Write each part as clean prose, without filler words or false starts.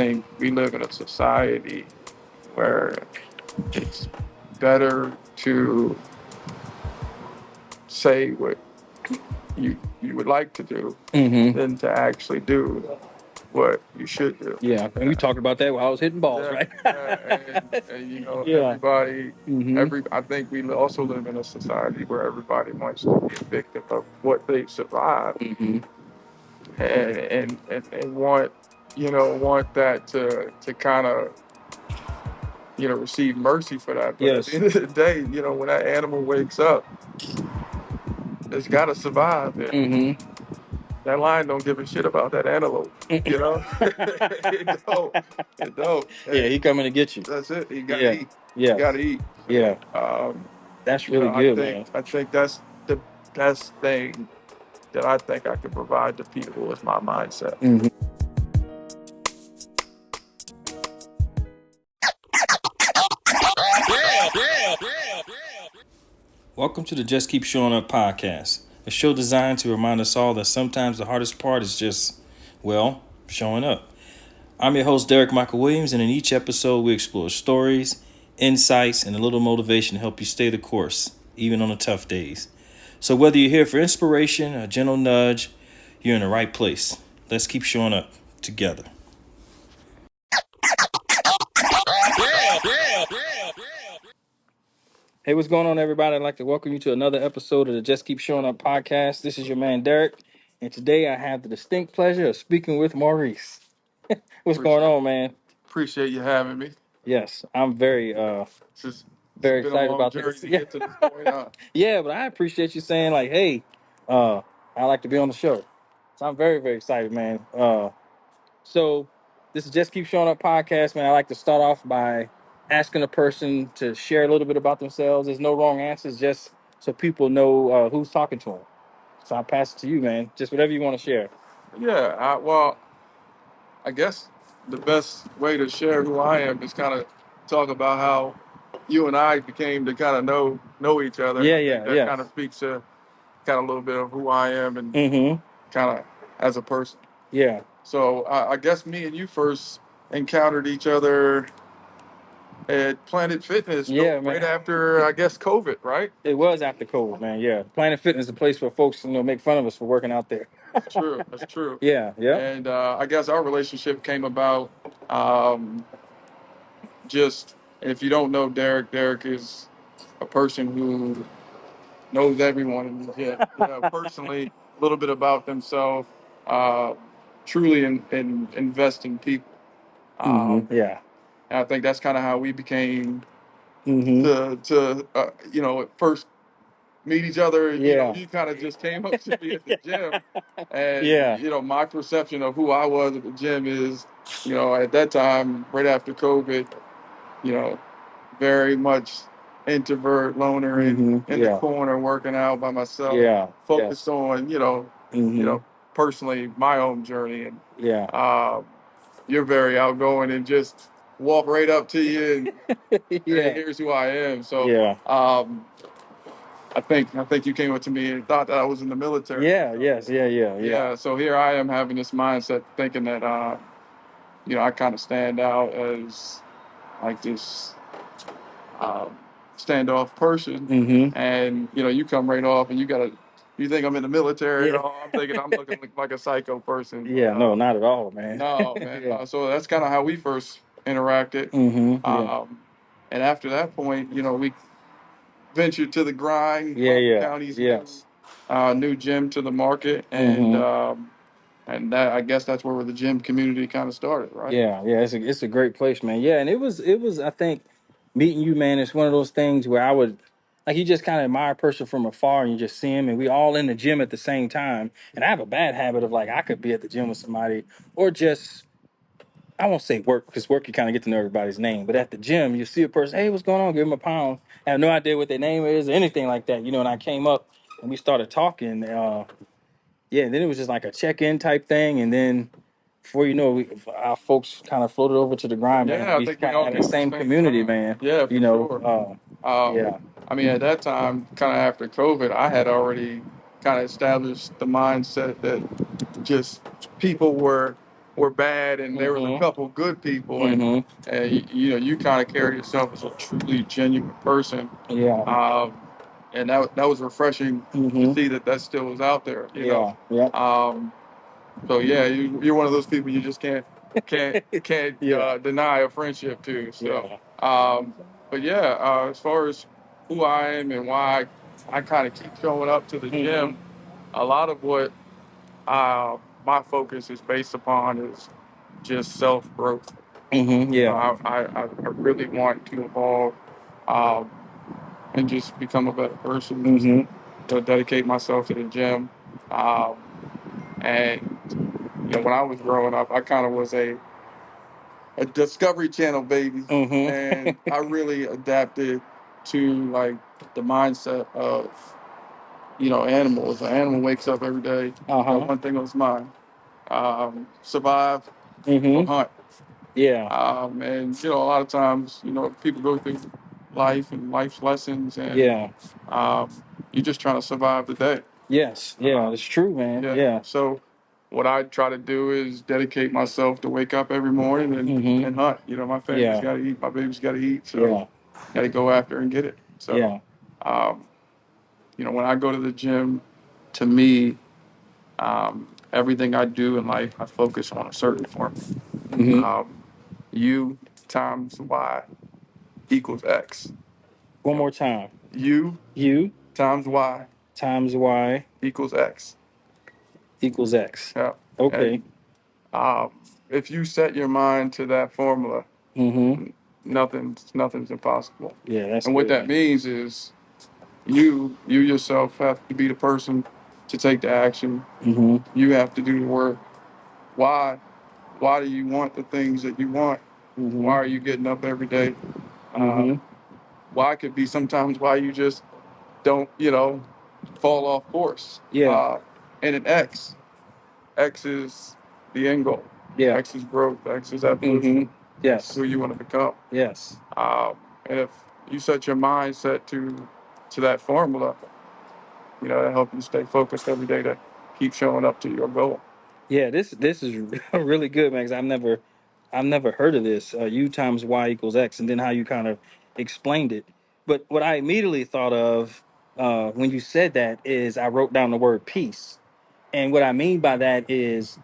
think we live in a society where it's better to say what you would like to do than to actually do what you should do. Yeah, and we talked about that while I was hitting balls, Yeah, right? and you know, Yeah. everybody, I think we also live in a society where everybody wants to be a victim of what they survived, and want, want that to kind of, receive mercy for that. But at the Yes. end of the day, when that animal wakes up, it's got to survive. And that lion don't give a shit about that antelope. It don't. It don't. Yeah, Hey, he coming to get you. that's it. He got to Yeah. eat. Yeah. He got to eat. So, Yeah. That's really good, man. I think that's the best thing that I think I can provide to people is my mindset. Welcome to the Just Keep Showing Up podcast, a show designed to remind us all that sometimes the hardest part is just, well, showing up. I'm your host, Derek Michael Williams, and in each episode, we explore stories, insights, and a little motivation to help you stay the course, even on the tough days. So whether you're here for inspiration, a gentle nudge, you're in the right place. Let's keep showing up together. Hey, what's going on, everybody? I'd like to welcome you to another episode of the Just Keep Showing Up podcast. This is your man, Derek, and today I have the distinct pleasure of speaking with Maurice. What's going on, man? Appreciate you having me. Yes, I'm very It's very been a excited long about journey this. to get to this point. Yeah, but I appreciate you saying like, hey, I like to be on the show. So I'm very, very excited, man. So this is Just Keep Showing Up podcast, man. I like to start off by asking a person to share a little bit about themselves. There's no wrong answers, just so people know who's talking to them. So I'll pass it to you, man. Just whatever you want to share. Yeah, well, I guess the best way to share who I am is kind of talk about how you and I became to kind of know each other. Yeah, I yeah, think that yeah. kind of speaks to kind of a little bit of who I am and kind of as a person. Yeah. So I guess me and you first encountered each other at Planet Fitness Yeah, right man. after, I guess, COVID, right? It was after COVID, man. Yeah. Planet Fitness is a place where folks, make fun of us for working out there. That's true. That's true. Yeah, yeah. And I guess our relationship came about just, and if you don't know Derek is a person who knows everyone in the gym. Personally, a little bit about themselves, uh, truly in invest in people. Yeah. And I think that's kind of how we became Mm-hmm. to at first meet each other. Yeah. You kind of just came up to me at the gym, and Yeah. my perception of who I was at the gym is, at that time, right after COVID, you know, very much introvert, loner, in the Yeah. corner working out by myself, Yeah. focused on Mm-hmm. personally my own journey, and Yeah. you're very outgoing and just walk right up to you and hey, Yeah. here's who I am. So Yeah. I think you came up to me and thought that I was in the military. Yeah. So, Yes. Yeah. Yeah. Yeah. yeah. So here I am having this mindset, thinking that I kind of stand out as like this standoff person, Mm-hmm. and you come right off and you think I'm in the military. Yeah. I'm thinking I'm looking like a psycho person. Yeah. No, not at all, man. No, man. Yeah. So that's kind of how we first interacted. Mm-hmm. Yeah. And after that point, we ventured to the grind. Yeah. Yeah. County's Yes. new gym to the market, and that, I guess that's where the gym community kind of started, right? Yeah. Yeah. It's a great place, man. Yeah, and it was. I think meeting you, man. It's one of those things where I would. Like you just kind of admire a person from afar and you just see him and we all in the gym at the same time. And I have a bad habit of like I could be at the gym with somebody or just I won't say work because work you kind of get to know everybody's name, but at the gym you see a person, hey, what's going on? Give them a pound. I have no idea what their name is or anything like that, And I came up and we started talking. Yeah, and then it was just like a check-in type thing, and then before you know, our folks kind of floated over to the grind, man. Yeah, I We think we kind of all had came the to the same same community, time. man. Yeah, for sure. Yeah. I mean, at that time, kind of after COVID, I had already kind of established the mindset that just people were were bad and there was a Mm-hmm. couple good people, Mm-hmm. and you kind of carry yourself as a truly genuine person. Yeah. And that was refreshing to Mm-hmm. see that still was out there. Yeah. Yep. So yeah, you're one of those people you just can't Yeah. deny a friendship to. So, Yeah. but yeah, as far as who I am and why I kind of keep showing up to the gym, a lot of what my focus is based upon is just self growth. Mm-hmm. Yeah. I really want to evolve um, and just become a better person. Mm-hmm. To dedicate myself to the gym. Um, and when I was growing up, I kind of was a Discovery Channel baby, and Mm-hmm. I really adapted to like the mindset of animals. An animal wakes up every day, got Uh-huh. one thing on his mind: survive or Mm-hmm. hunt. Yeah. And a lot of times, people go through life and life's lessons, and Yeah. um, you're just trying to survive the day. Yes. Yeah. It's true, man. Yeah. Yeah. So what I try to do is dedicate myself to wake up every morning and Mm-hmm. hunt. My family's Yeah. got to eat, my baby's got to eat, so Yeah. got to go after and get it. So, Yeah. um, when I go to the gym, to me, everything I do in life, I focus on a certain formula. Mm-hmm. Um, U times Y equals X. One You know, more time. U U times Y times Y equals X. equals X. Yeah. Okay. And um, if you set your mind to that formula, Mm-hmm. nothing's impossible. Yeah, that's And what good, that man. means is you yourself have to be the person to take the action. Mm-hmm. You have to do the work. Why? Why do you want the things that you want? Why Mm-hmm. are you getting up every day? Mm-hmm. Why could be sometimes why you just don't, fall off course. Yeah. And an X. X is the end goal. Yeah. X is growth. X is Mm-hmm. evolution. X is Yes. who you want to become. Yes. And if you set your mindset to that formula, that help you stay focused every day to keep showing up to your goal. Yeah. This is really good, man. 'Cause I've never heard of this. U times Y equals X, and then how you kind of explained it. But what I immediately thought of when you said that is I wrote down the word peace, and what I mean by that is,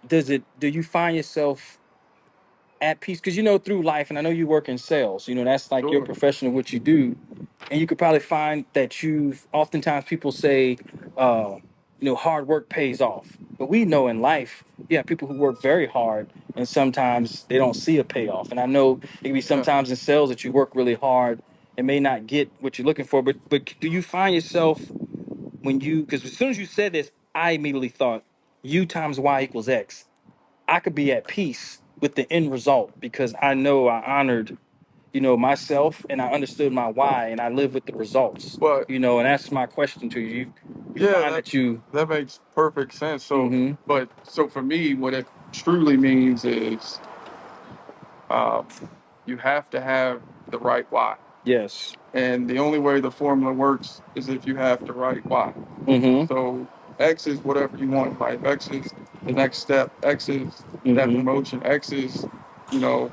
do you find yourself at peace? Because through life, and I know you work in sales, that's like your Sure. profession of what you do, and you could probably find that you've oftentimes people say uh hard work pays off, but we know in life you have people who work very hard and sometimes they don't see a payoff. And I know it can be Yeah. sometimes in sales that you work really hard and may not get what you're looking for, but do you find yourself when you, because as soon as you said this I immediately thought U times Y equals X. I could be at peace with the end result because I know I honored, myself, and I understood my why, and I live with the results. But And that's my question to you. You yeah, find that that you. that makes perfect sense. Mm-hmm. So for me, what it truly means is um, you have to have the right why. Yes. And the only way the formula works is if you have the right why. Mm-hmm. So X is whatever you want in life. X is the next step. X is that Mm-hmm. promotion. X is, you know,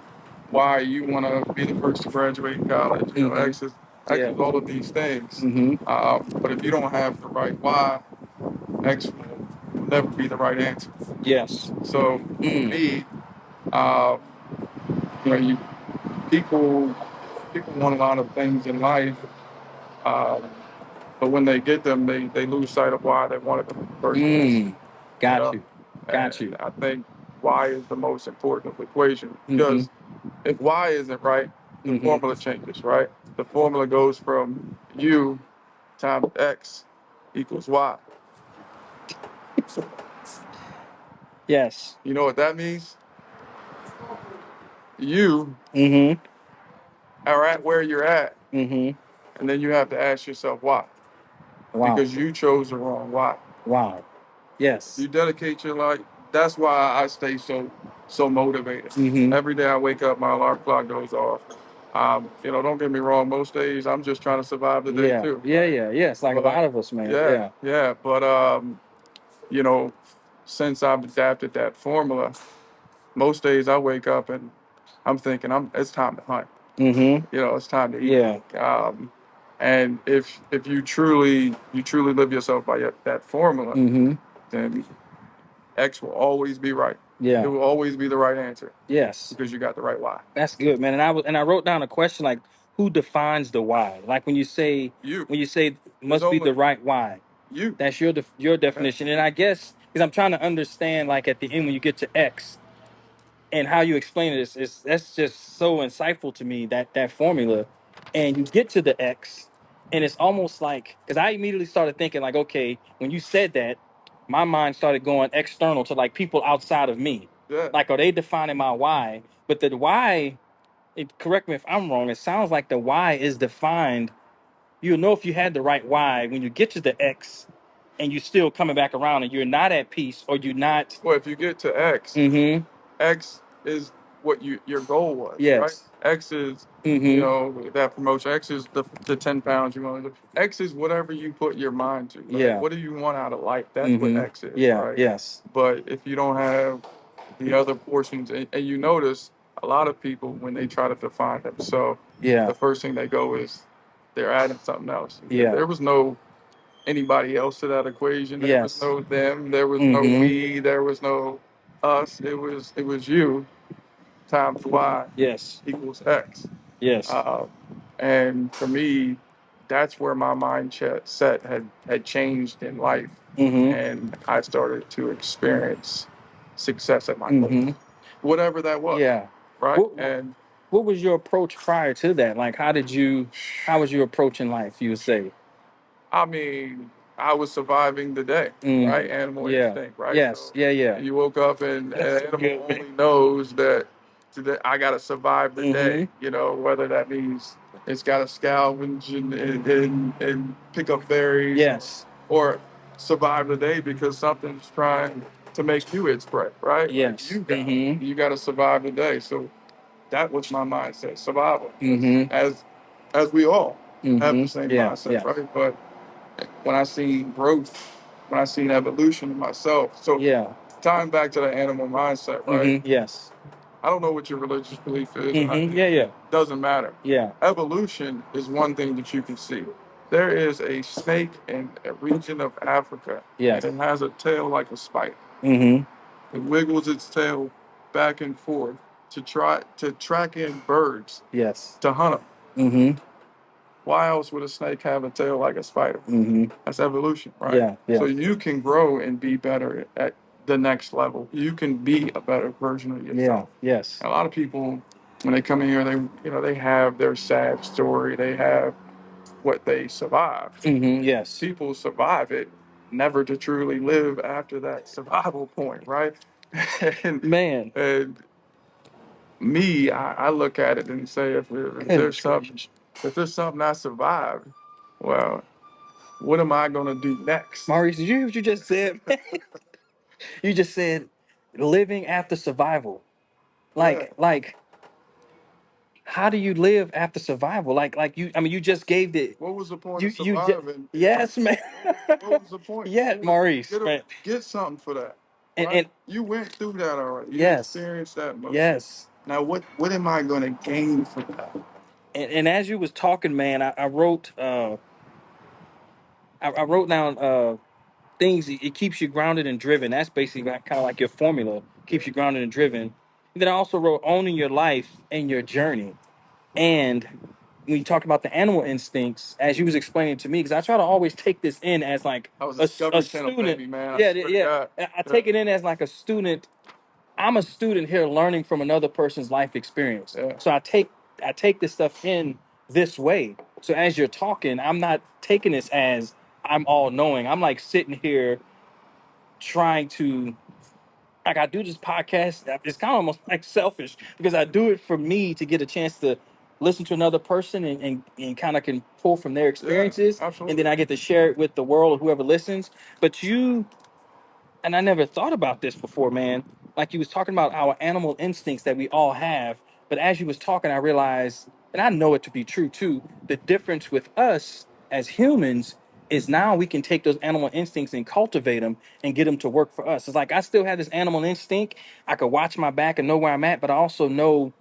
why you want to be the first to graduate college. Mm-hmm. X Yeah. is all of these things. Mm-hmm. But if you don't have the right why, X will never be the right answer. Yes. So for Mm. me, uh, you know, you people people want a lot of things in life. Um, but when they get them, they lose sight of why they wanted them in the first place. Mm. You Got know, you. Got and you. I think why is the most important of the equation Mm-hmm. because if why isn't right, the Mm-hmm. formula changes. Right, the formula goes from U times X equals Y. Yes. You know what that means? You Mm-hmm. are at where you're at, Mm-hmm. and then you have to ask yourself why, Wow. because you chose the wrong why. Wow. You Yes. dedicate your life. That's why I stay so motivated. Mm-hmm. Every day I wake up, my alarm clock goes off. Don't get me wrong. Most days I'm just trying to survive the day Yeah. too. Yeah. Yeah. Yeah. It's like a But lot of us, man. yeah, Yeah. yeah. But you know, since I've adapted that formula, most days I wake up and I'm thinking it's time to hunt. Mm-hmm. It's time to eat. Yeah. And if you truly live yourself by that formula, Mm-hmm. then X will always be right. It Yeah. will always be the right answer Yes. because you got the right why. That's good, man. And I wrote down a question like, who defines the why? Like You. when you say There's must be the only right why. you. That's your Yeah. definition. And I guess because I'm trying to understand, like at the end when you get to X and how you explain it is that's just so insightful to me, that formula. And you get to the X, and it's almost like because I immediately started thinking like, okay, when you said that, my mind started going external to like people outside of me. Yeah. Like, are they defining my why? But the why, correct me if I'm wrong, it sounds like the why is defined. You'll know if you had the right why when you get to the X and you're still coming back around and you're not at peace or you're not. Well, if you get to X, Mm-hmm. X is what your goal was, right? Yes. X is, Mm-hmm. that promotion. X is the 10 pounds you want to do. X is whatever you put your mind to, right? Yeah. What do you want out of life? That's what Mm-hmm. X is, Yeah. right? Yes. But if you don't have the other portions, and you notice a lot of people when they try to define themselves, Yeah. the first thing they go is they're adding something else. Yeah. There was no anybody else to that equation. There was Yes. no them. There was no Mm-hmm. we. There was no us. It was you times y Yes. equals x. Yes. Uh, and for me, that's where my set had changed in life, Mm-hmm. and I started to experience success at my goal, Mm-hmm. whatever that was, Yeah. right? What And what was your approach prior to that? Like how was you approaching life, you would say? I mean, I was surviving the day, Mm. right? Animal Yeah. instinct, right? Yes. So Yeah, yeah. you woke up and That's an so animal good, man. only knows that today I gotta survive the Mm-hmm. day. Whether that means it's gotta scavenge and pick up berries, Yes. or survive the day because something's trying to make you its prey, right? Like Yes. you got Mm-hmm. you gotta survive the day. So that was my mindset, survival. Mm-hmm. As we all have Mm-hmm. the same Yeah. mindset, Yeah. right? But when I seen growth, when I seen evolution in myself. So Yeah. tying back to the animal mindset, right? Mm-hmm. Yes. I don't know what your religious belief is. Mm-hmm. It Yeah, yeah. doesn't matter. Yeah. Evolution is one thing that you can see. There is a snake in a region of Africa, and Yes. it has a tail like a spider. Mm-hmm. It wiggles its tail back and forth to try to track in birds Yes. to hunt them. Mm-hmm. Why else would a snake have a tail like a spider? Mm-hmm. That's evolution, right? Yeah, So yeah. you can grow and be better at the next level. You can be a better version of Yeah. yourself. Yes. And a lot of people, when they come in here, they have their sad story. They have what they survived. Mm-hmm. Yes. People survive it, never to truly live after that survival point, right? and Man. and me, I look at it and say, if there's Goodness something, gracious. if there's something I survived, well, what am I gonna do next? Maurice, did you hear what you just said? You just said living after survival. Yeah. Like how do you live after survival? Like you, I mean, you just gave the What was the point of you just surviving? yes, man. What was the point? Yeah, Maurice, man. Get something for that, right? And You went through that already. You yes, experienced that motion. yes. Now, what am I going to gain from that? And as you was talking, man, I wrote I wrote down things. It keeps you grounded and driven. That's basically kind of like your formula. Keeps you grounded and driven. And then I also wrote owning your life and your journey. And when you talked about the animal instincts, as you was explaining to me, because I try to always take this in as like I was a a Discovery Channel student. baby, man. I Yeah, swear to yeah. God. I Yeah, take it in as like a student. I'm a student here learning from another person's life experience. yeah, So I take this stuff in this way. So as you're talking, I'm not taking this as I'm all knowing. I'm like sitting here trying to like I do this podcast. It's kind of almost like selfish because I do it for me to get a chance to listen to another person and kind of can pull from their yeah, experiences, and then absolutely. I get to share it with the world or whoever listens. But you and I never thought about this before, man. Like you was talking about our animal instincts that we all have, but as you was talking, I realized, and I know it to be true too, the difference with us as humans is now we can take those animal instincts and cultivate them and get them to work for us. It's like I still have this animal instinct. I could watch my back and know where I'm at, but I also know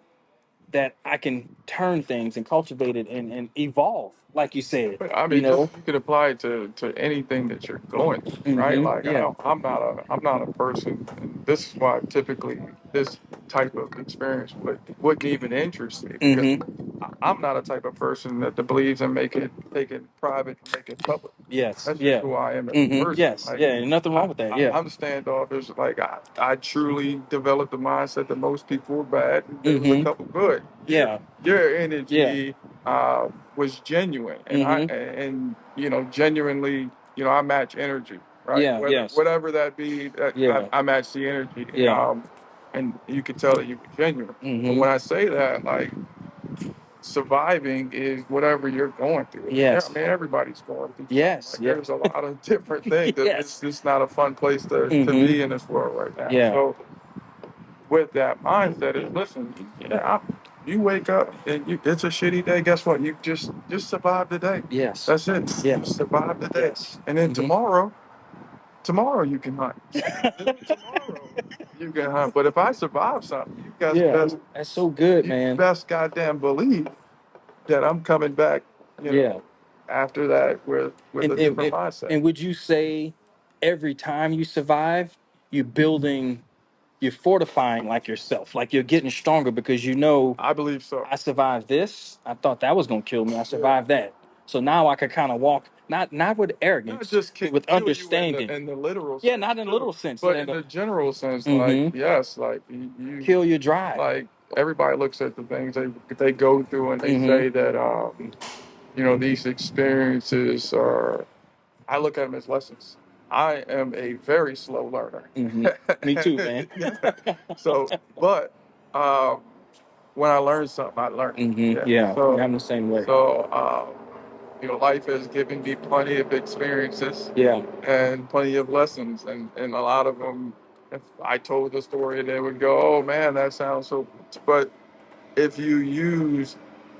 that I can turn things and cultivate it and evolve, like you said, But I you mean, just know. you could apply it to anything that you're going through, right? Like I Yeah. don't, I'm not a person, and this is why typically this type of experience wouldn't even interest me because I'm not a type of person that believes in take it private and make it public. Yes. That's just Yeah. who I am as a person. Yes. Like Yeah. And nothing wrong with that. Yeah. I'm standoffish. Like I truly developed the mindset that most people were bad and there was a Mm-hmm. couple good. Yeah. Your Yeah. energy was genuine, and Mm-hmm. genuinely, I match energy, right? Yeah. Yes. Whatever that be, that Yeah. I match the energy, Yeah. and you could tell that you were genuine. But Mm-hmm. when I say that, like surviving is whatever you're going through. I Yes. mean, everybody's going through something. Yes. Like Yeah. there's a lot of different things. That Yes. it's not a fun place to Mm-hmm. be in this world right now. Yeah. So with that mindset is listen, you wake up and it's a shitty day. Guess what? You just survive the day. Yes. That's it. You Yes. survive the day. Yes. And then Mm-hmm. tomorrow you can hunt. Tomorrow you can hunt. But if I survive something, Yeah. That's so good, you man. best goddamn believe that I'm coming back, you Yeah. know, after that with And a and, different and mindset. and would you say every time you survive, you're building, you're fortifying like yourself, like you're getting stronger because you know I believe so. I survived this. I thought that was gonna kill me. I survived that. So now I could kind of walk, not with Not arrogance, just but with kill you understanding. in the literal Yeah, sense not in a too, little sense. but in the general sense, like Mm-hmm. yes, like you Kill your drive. like everybody looks at the things they go through and they Mm-hmm. say that these experiences are. I look at them as lessons. I am a very slow learner. Mm-hmm. Me too, man. Yeah. So, but um, when I learn something, I learn it. Mm-hmm. Yeah. Yeah, So, I'm the same way. life has given me plenty of experiences Yeah. and plenty of lessons, and a lot of them. If I told the story, they would go, "Oh man, that sounds so." But if you use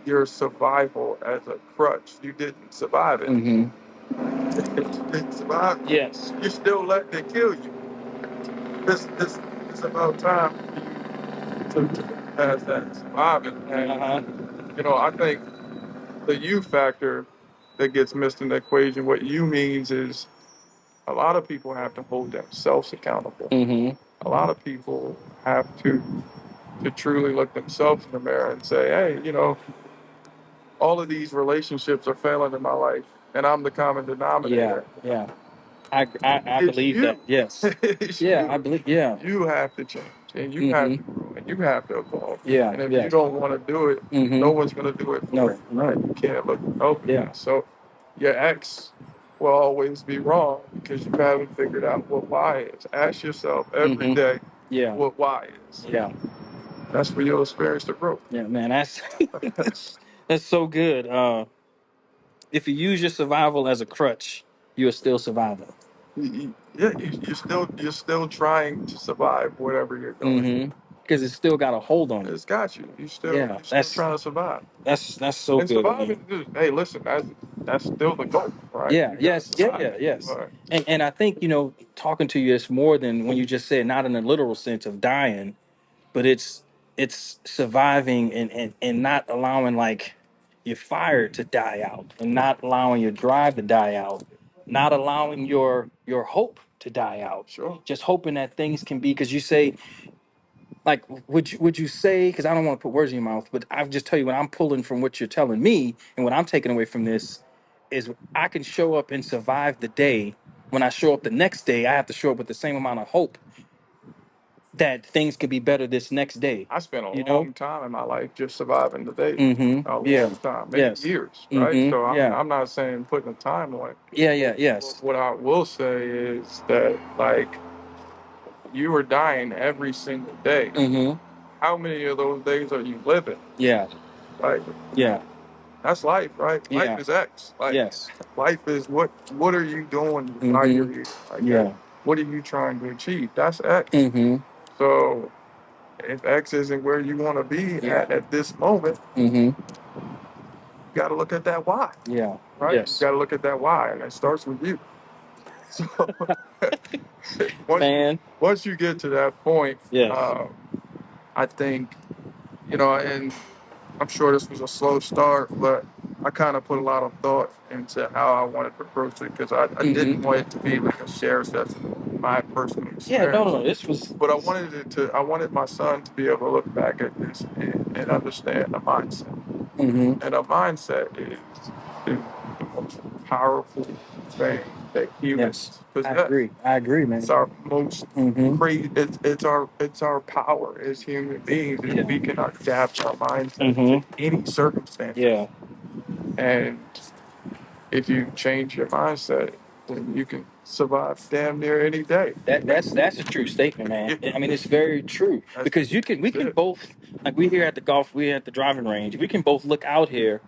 your survival as a crutch, you didn't survive it. Mm-hmm. You didn't survive. Yes. You still letting it kill you. This it's about time for you to pass that surviving. Uh-huh. And I think the you factor that gets missed in the equation, what you means is a lot of people have to hold themselves accountable. Mm-hmm. A lot of people have to truly look themselves in the mirror and say, hey, all of these relationships are failing in my life, and I'm the common Yeah. denominator. Yeah. I It's believe that. you. Yes. It's Yeah, I you. believe. Yeah. You have to change, and you have Mm-hmm. to grow, and you have to evolve. Yeah. And if you Yes. don't want to do it, no Mm-hmm. one's going to do it for No. you. Right? No. You can't look over Yeah. that. So your ex will always be wrong because you haven't figured out what why is. Ask yourself every Mm-hmm. day Yeah. what why is. Yeah. That's where you'll experience the growth. Yeah, man. That's that's so good. If you use your survival as a crutch, you're still surviving. You're still trying to survive whatever you're going through. Mm-hmm. Because it's still got a hold on you. It's got you. Yeah. You're still trying to survive. That's so And good, man. surviving, hey, listen, that's still the goal, right? Yeah. You gotta Yes. Yeah. survive. Yeah. Yes. But And I think talking to you, it's more than when you just said not in a literal sense of dying, but it's surviving and not allowing like your fire to die out, and not allowing your drive to die out, not allowing your hope to die out, sure, just hoping that things can be, because you say, like, would you say, because I don't want to put words in your mouth, but I'll just tell you what I'm pulling from what you're telling me, and what I'm taking away from this is I can show up and survive the day. When I show up the next day, I have to show up with the same amount of hope that things could be better this next day. I spent a You know? long time in my life just surviving the day. Mm-hmm. A Yeah. long time, many Yes. years, right? So Mm-hmm. Yeah. I'm not saying putting a time on it. Yeah. But Yeah. Yes. what I will say is that like you are dying every single day. Mm-hmm. How many of those days are you living? Yeah. Like Yeah. that's life, right? Life Yeah. is X. Like Yes. life is what are you doing while Mm-hmm. you're here? Like that. Yeah. What are you trying to achieve? That's X. Mm-hmm. So if X isn't where you want to be Yeah. at this moment, Mm-hmm. you got to look at that why. Yeah. right? You Yes. got to look at that why, and it starts with you. So once Man. once you get to that point, Yes. I think, and I'm sure this was a slow start, but I kind of put a lot of thought into how I wanted to approach it because I didn't want it to be like a share session of my personal Yeah, no, no, experience. no. This was But I wanted my son to be able to look back at this and understand the mindset. hmm And a mindset is the most powerful thing that yes. humans I possess. agree. I agree, It's man. our most hmm crazy. It's our power as human beings, and Yeah. we can adapt our mindset hmm to any circumstances. Yeah. And if you change your mindset, then you can survive damn near any day. That's a true statement, man. Yeah, I mean, it's very true that's because we can it. both like we at the driving range. We can both look out here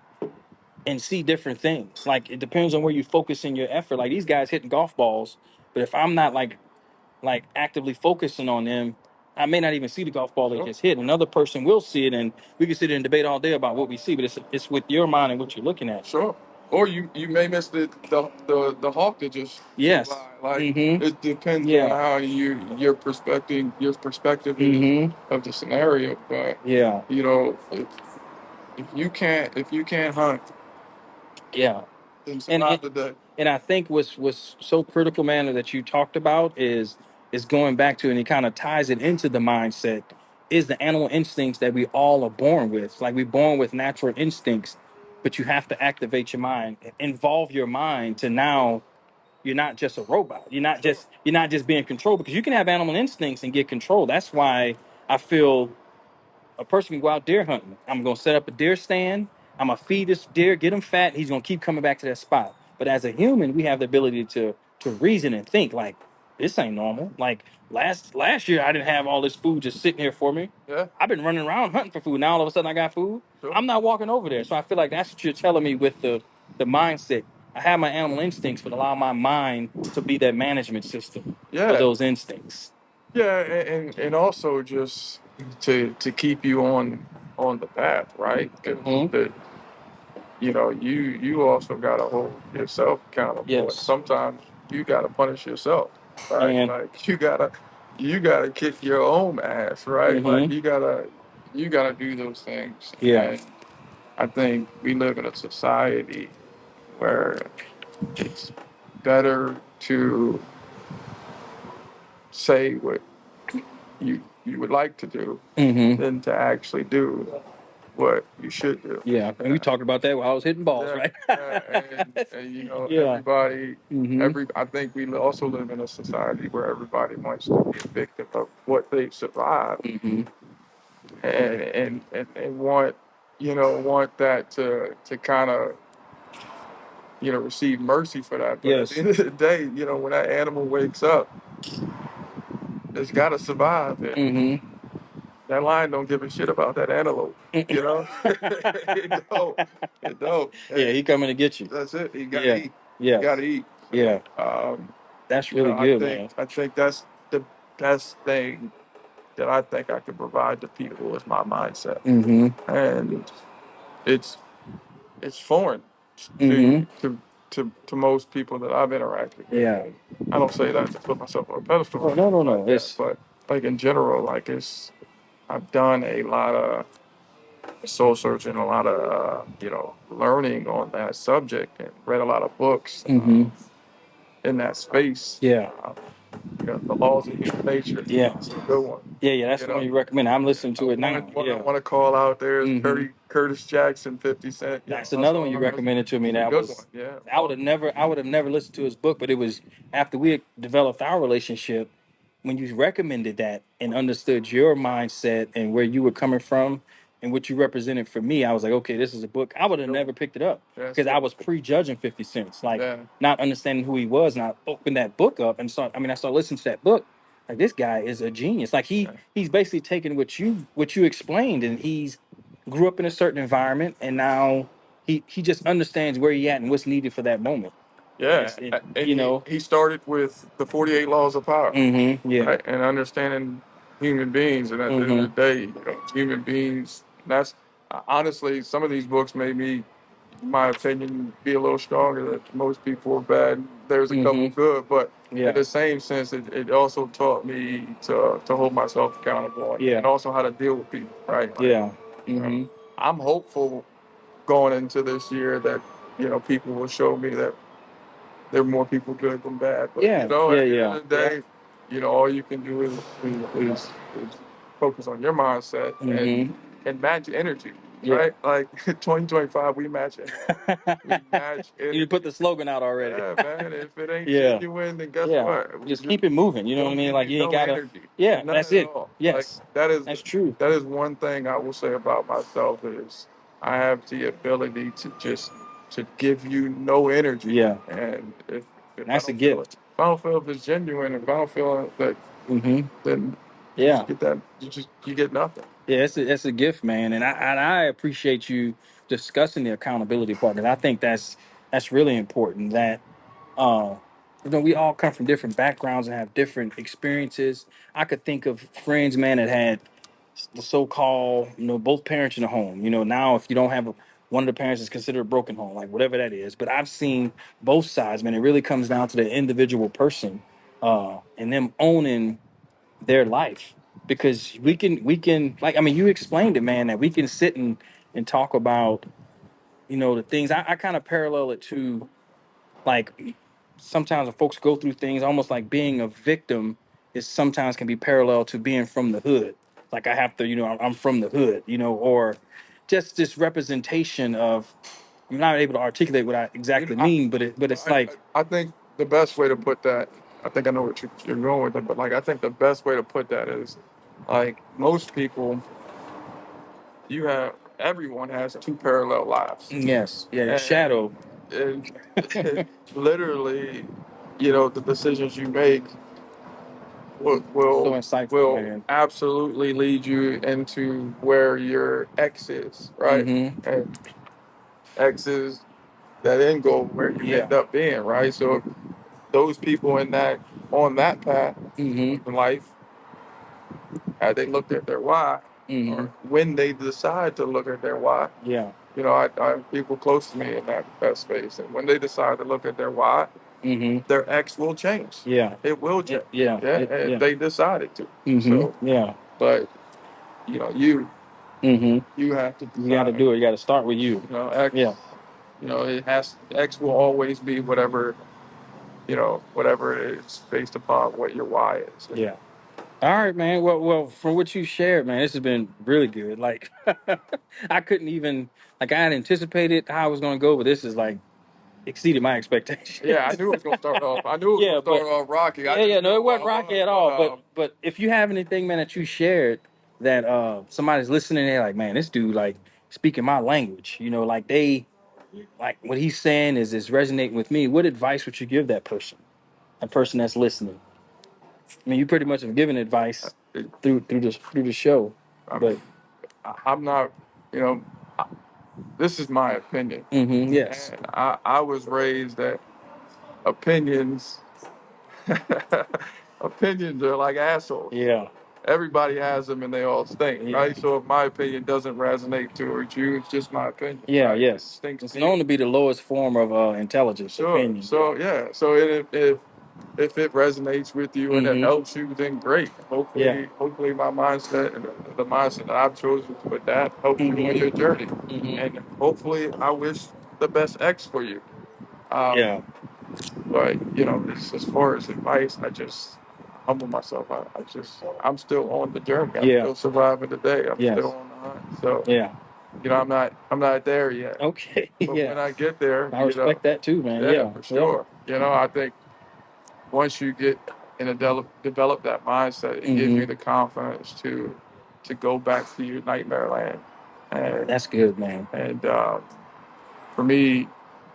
and see different things. Like it depends on where you focus in your effort. Like these guys hitting golf balls, but if I'm not like actively focusing on them, I may not even see the golf ball they Sure. just hit. Another person will see it, and we can sit there and debate all day about what we see. But it's with your mind and what you're looking at. Sure. Or you may miss the hawk that just flew Yes. by. Like Mm-hmm. it depends on Yeah. how your perspective is Mm-hmm. of the scenario. But Yeah. if you can't hunt, Yeah. then And survive the day. and I think what's so critical, man, that you talked about is going back to, and it kind of ties it into the mindset, is the animal instincts that we all are born with. Like we're born with natural instincts, but you have to activate your mind, involve your mind to now you're not just a robot. Sure. You're not just being controlled because you can have animal instincts and get control. That's why I feel a person can go out deer hunting. I'm gonna set up a deer stand. I'm gonna feed this deer, get him fat. And he's gonna keep coming back to that spot. But as a human, we have the ability to reason and think like this ain't normal. Like last year, I didn't have all this food just sitting here for me. Yeah. I've been running around hunting for food. Now all of a sudden I got food. Sure. I'm not walking over there. So I feel like that's what you're telling me with the mindset. I have my animal instincts, but allow my mind to be that management system for Yeah. those instincts. Yeah. And also just to keep you on the path, right? Because hmm you also got to hold yourself accountable, and Yes, sometimes you got to punish yourself, right? and Like you gotta kick your own ass, right? Like hmm you gotta do those things. yeah. And I think we live in a society where it's better to say what you would like to do hmm than to actually do what you should do. Yeah, and we talked about that while I was hitting balls, Yeah, right? yeah, and Yeah. everybody, hmm I think we also live in a society where everybody wants to be a victim of what they've survived, hmm and want that to kind of receive mercy for that. But at the Yes. end of the day, when that animal wakes up, it's got to survive, and hmm that lion don't give a shit about that antelope. It don't. It don't. Yeah, Hey, he coming to get you. that's it. He got to Yeah. eat. He Yes. got to eat. So, Yeah. That's really I good, think man. I think that's the best thing that I think I can provide to people is my mindset, hmm and it's it's foreign to hmm to to most people that I've interacted with. Yeah. And I don't say that to put myself on a pedestal or Oh no, no, anything like no. that, It's but like in general, like I've done a lot of soul searching, a lot of learning on that subject, and read a lot of books hmm in that space. yeah. The laws of human nature. Yeah. It's a good one. Yeah, yeah. That's You the one know, you recommend. I'm listening to it now. one I Yeah. want to call out there is hmm Curtis Jackson, 50 Cent. That's another Hustle one on you the Hustle. recommended to me. It's a That good one. was Yeah. I would have never listened to his book, but it was after we had developed our relationship when you recommended that and understood your mindset and where you were coming from and what you represented for me. I was like, okay, this is a book. I would have Good never one. picked it up That's because I it. was prejudging 50 Cents, like Yeah. not understanding who he was. And I opened that book up and I started listening to that book. Like this guy is a genius. Like Yeah. he's basically taken what you explained and he's grew up in a certain environment and now he just understands where he at and what's needed for that moment. And Yeah. it's it, And you he, know, he started with the 48 laws of power, yeah. right? And understanding human beings. And at the end hmm of the day, human beings, that's honestly, some of these books made me my opinion, be a little stronger. That most people are bad. There's a couple Mm-hmm. good, but in Yeah. the same sense, it also taught me to hold myself accountable and Yeah. also how to deal with people. Right. Like, Yeah. uh, Mm-hmm. I'm hopeful going into this year that people will show me that there are more people good than bad. But Yeah. Yeah. at the end Yeah. of the Yeah. day, all you can do is focus on your mindset Mm-hmm. and match energy, Yeah. right? Like 2025, we match energy. We match You put energy. the slogan out already. Yeah, man. If it ain't Yeah. genuine, then guess Yeah. what? We Just just keep it moving. You know what I don't mean? give Like you you ain't no gotta. energy, Yeah, none that's at it. all. Like Yes, that's true. that is one thing I will say about myself is I have the ability to just to give you no energy, Yeah, and if I that's a don't feel it, gift. if I don't feel if it's genuine, if I don't feel that, Mm-hmm. then you Yeah, just get that. You get nothing. yeah, it's a gift, man, and I appreciate you discussing the accountability part, because I think that's really important. That uh, we all come from different backgrounds and have different experiences. I could think of friends, man, that had the so-called, both parents in the home. Now if you don't have one of the parents is considered a broken home, like whatever that is. But I've seen both sides, man. It really comes down to the individual person, and them owning their life, because we can, like, I mean, you explained it, man, that we can sit and talk about, the things. I kind of parallel it to, like, sometimes when folks go through things, almost like being a victim is sometimes can be parallel to being from the hood. Like, I have to, I'm from the hood, or just this representation of, I'm not able to articulate what I You know, exactly I, mean, but it's like, I think the best way to put that, I think I know what you're going with it, but like I think the best way to put that is, like, most people, everyone has two parallel lives, yes, yeah, and shadow. and literally, the decisions you make will So will insightful, will man. absolutely lead you into where your ex is, right? Mm-hmm. And X is that end goal where you Yeah. end up being, right? So those people on that path Mm-hmm. in life, had they looked at their why, Mm-hmm. or when they decide to look at their why, Yeah. I have people close to me in that space, and when they decide to look at their why, Mm-hmm. their X will change. Yeah. It will change. Yeah. Yeah, and Yeah. they decided to. Mm-hmm. So, Yeah. but you Mm-hmm. you have to You got to decide. do it. You got to start with you. X. Yeah. It has X will always be whatever it is based upon what your why is. Yeah. All right, man. Well, from what you shared, man, this has been really good. Like, I couldn't even, like, I had anticipated how I was going to go, but this is like exceeded my Yeah, I expectations. knew it was gonna start off. I knew it was Yeah, gonna but start off rocky. I yeah, just no, it knew wasn't what rocky was. at But all. But if you have anything, man, that you shared that somebody's listening, they're like, man, this dude like speaking my language. Like they like what he's saying is resonating with me. What advice would you give that person? A person that's listening. I mean, you pretty much have given advice it, through the show, I but mean, I'm not. You know, I, this is my opinion, yes, and I was raised that opinions opinions are like assholes. yeah, Everybody has them, and they all stink, yeah, right? So if my opinion doesn't resonate towards you, it's just my opinion, yeah, right? If it yes. stinks It's to you, known to be the lowest form of intelligence, sure. opinion. Yeah. So yeah. So if it resonates with you and it Mm-hmm. helps you, then great. Yeah. Hopefully my mindset and the mindset that I've chosen with that helps you on Mm-hmm. your journey. Mm-hmm. And hopefully I wish the best X for you. Um, Yeah. but as far as advice, I just humble myself. I'm still on the journey. I'm Yeah. still surviving the day. I'm still Yes. on the hunt. So, Yeah. I'm not there yet. Okay. But Yeah. when I get there, I respect that too, man. yeah, Yeah. for Yeah. sure. I think once you get and develop that mindset, it gives Mm-hmm. you the confidence to go back to your nightmare land. And That's good, man. for me,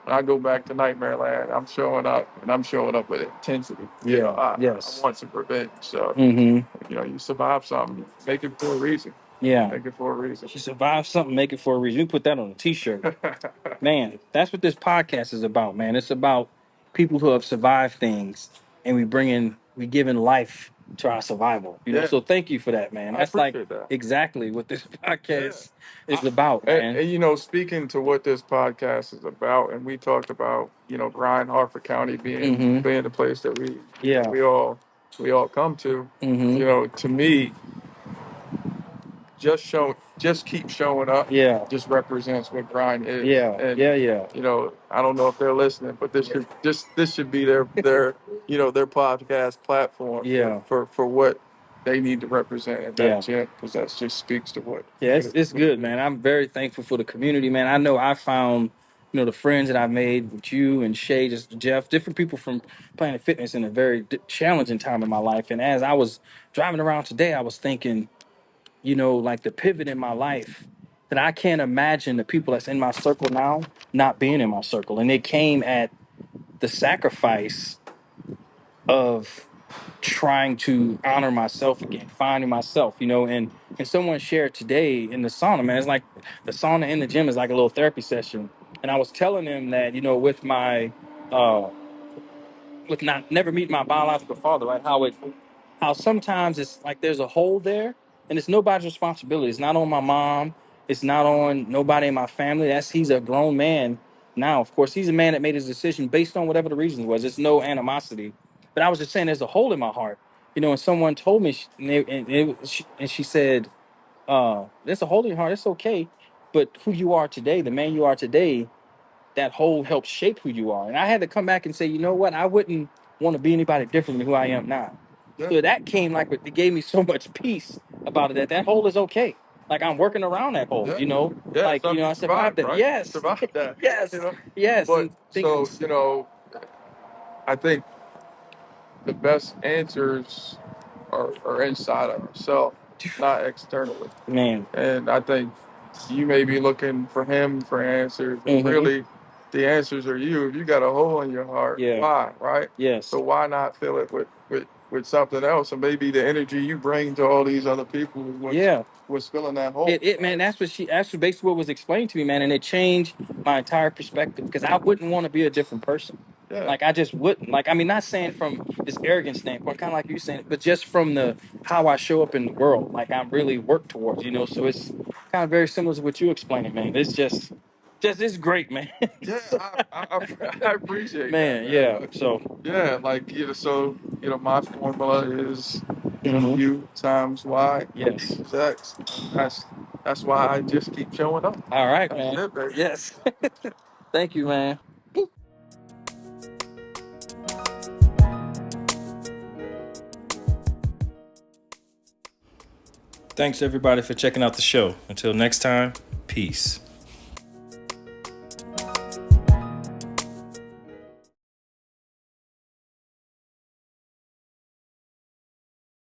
when I go back to nightmare land, I'm showing up and I'm showing up with intensity. Yeah. I Yes. want some revenge. So Mm-hmm. you survive something, make it for a reason. Yeah. Make it for a reason. You survive something, make it for a reason. You put that on a t-shirt. Man, that's what this podcast is about, man. It's about people who have survived things, and we giving life to our survival. You know, Yeah, so thank you for that, man. I That's like appreciate that. exactly what this Yeah. podcast is about, man. And, you know, speaking to what this podcast is about, and we talked about, you know, Bryan, Harford County Mm-hmm. being the place that Yeah. we all come to. Mm-hmm. You know, to me, just keep showing up Yeah. just represents what grind is. Yeah. And Yeah. Yeah. you know, I don't know if they're listening, but this should be their you know, their podcast platform Yeah. for what they need to represent at that Yeah. gym, because that just speaks to what Yeah, it's good, man. I'm very thankful for the community, man. I know I found, you know, the friends that I made with you and Shay, just Jeff, different people from Planet Fitness in a very challenging time in my life. And as I was driving around today, I was thinking, you know, like the pivot in my life that I can't imagine the people that's in my circle now not being in my circle. And it came at the sacrifice of trying to honor myself again, finding myself, you know, and someone shared today in the sauna, man, it's like the sauna in the gym is like a little therapy session. And I was telling them that, you know, with my with not never meeting my biological father, right? How sometimes it's like there's a hole there and it's nobody's responsibility. It's not on my mom, it's not on nobody in my family. That's he's a grown man now. Of course, he's a man that made his decision based on whatever the reason was. It's no animosity. But I was just saying there's a hole in my heart. You know, and someone told me and she said, there's a hole in your heart, it's okay. But who you are today, the man you are today, that hole helps shape who you are. And I had to come back and say, you know what? I wouldn't want to be anybody different than who I am now. yeah, So that came like it gave me so much peace about it that hole is okay. Like I'm working around that hole, yeah, you know. yeah. Like you Something know, you I survived survived, that. right? You Yes, survived that, you yes, know. yes. But And thinking, so, you know, I think the best answers are inside of ourselves, not externally. man, And I think you may be looking for him for answers, but mm-hmm, really the answers are you. If you got a hole in your heart, yeah, why, right? yes, So why not fill it with something else? And maybe the energy you bring to all these other people is yeah. what's filling that hole, It man, right? that's basically what was explained to me, man, and it changed my entire perspective because I wouldn't want to be a different person. Yeah, Like I just wouldn't. Like I mean, not saying from this arrogant standpoint, kind of like you saying, but just from the how I show up in the world, like I really work towards, you know. So it's kind of very similar to what you explaining, man. It's just it's great, man. yeah, So, I appreciate that, man, man. yeah. But So, yeah, like, you know, so, you know, my formula is, you know, mhm, U times Y yes. equals X. That's that's why I just keep showing up. All right, That's man. it, baby. Yes. Thank you, man. Thanks everybody for checking out the show. Until next time, peace.